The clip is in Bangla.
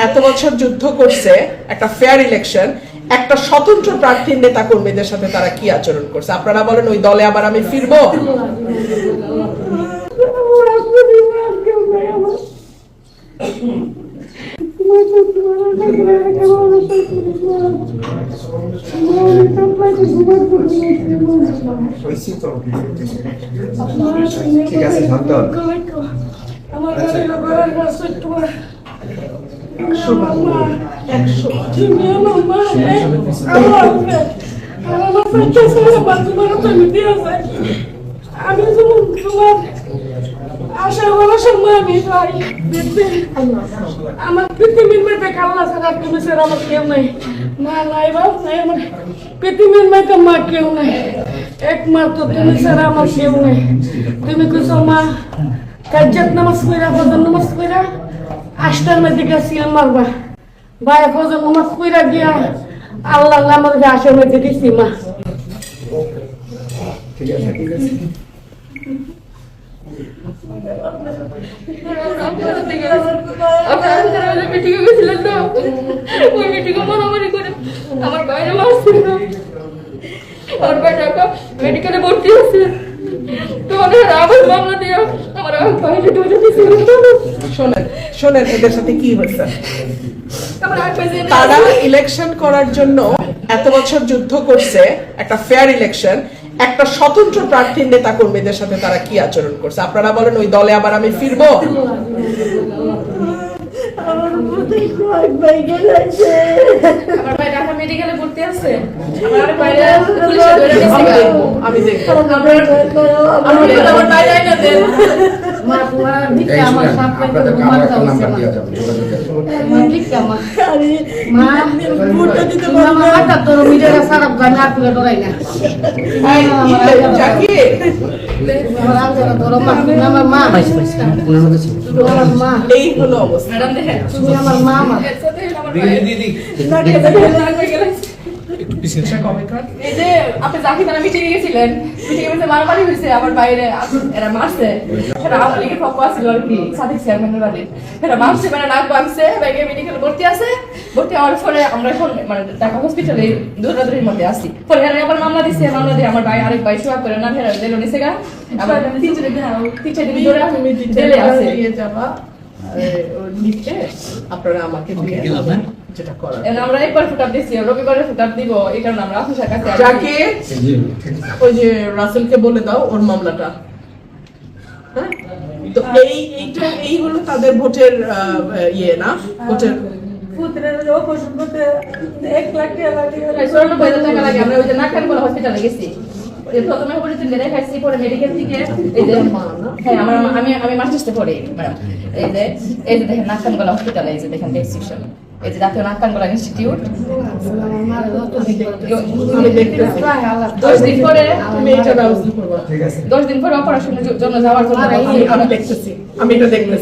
এত বছর যুদ্ধ করছে একটা ফেয়ার ইলেকশন, একটা স্বতন্ত্র প্রার্থীর নেতা কর্মীদের সাথে তারা কি আচরণ করছে? আপনারা বলেন ওই দলে আবার আমি ফিরবো? ঠিক আছে শান্ত আমি তোমার আশা করার সময় আমি ভাই আমার পৃথিবীর মেয়েটা কাল্লা ছাড়া তুমি স্যার আমার কেউ নাই, মা নাই বাপ নাই, আমার পৃথিবীর মেয়েটা মা কেউ নাই, একমাত্র তুমি ছাড়া আমার কেউ নাই। তুমি কইছো মা কাজ্জাত নামাজ কইরা ফজর নামাজ কইরা 8টার মধ্যে গেছিলাম মারবা ভাই, ফজর নামাজ কইরা গিয়া আল্লাহ আমার আশার মধ্যে দিছি মা। ঠিক আছে ঠিক আছে মেডিকেলে ভর্তি আছে শোনেন এদের সাথে কি হয়েছে। তারা ইলেকশন করার জন্য এত বছর যুদ্ধ করছে একটা ফেয়ার ইলেকশন, একটা স্বতন্ত্র প্রার্থীর নেতা কর্মীদের সাথে তারা কি আচরণ করছে? আপনারা বলেন ওই দলে আবার আমি ফিরবো? আমি দেখবো এই হলো অবস্থা। আপনি জাকির নামে মিটিংয়ে গেছিলেন, মিটিংয়ে বসে মারামারি হয়েছে, আমার বাইরে এরা মারছে, সেটা আমার লিগে পক্ষ আছিল আর কি, সাদিক চেয়ারম্যানের বাড়ি, সেটা মারছে, মানে নাক ভাঙছে, ব্যাগে মেডিকেলে ভর্তি আছে, ভর্তি হওয়ার পরে আমরা এখন মানে ঢাকা হসপিটালে দৌড়াদৌড়ির মধ্যে আসি, পরে এরা আবার মামলা দিচ্ছে, মামলা দিয়ে আমার ভাই আরেক ভাই শোয়া করে না ফেরা জেলে নিছে গা, আবার 3-4 দিন ধরে জেলে আছে। আপনারা আমাকে যেটা করার, আমরা একবার ফুটাপ দিচ্ছি, রবিবারে ফুটাপ দিব, এই কারণে আমরা আপনার কাছে যাকে ওই যে রাসেলকে বলে দাও ওর মামলাটা। হ্যাঁ, তো এই হলো তাদের ভোটের ইয়ে না, ভোটের আমরা ওই যে নাকানগোলা হসপিটালে গেছি, প্রথমে দেখাইছি, পরে মেডিকেল থেকে হ্যাঁ আমি মাস্টার্সে পড়ি ম্যাডাম, এই যে দেখেন নাকানগোলা হসপিটালে, এই যে দেখেন ডেসক্রিপশন, এই যে জাতীয় নাকানগোলা ইনস্টিটিউট। 10 দিন পরে 10 দিন পরে অপারেশনের জন্য যাওয়ার জন্য আমি এটা দেখতেছি।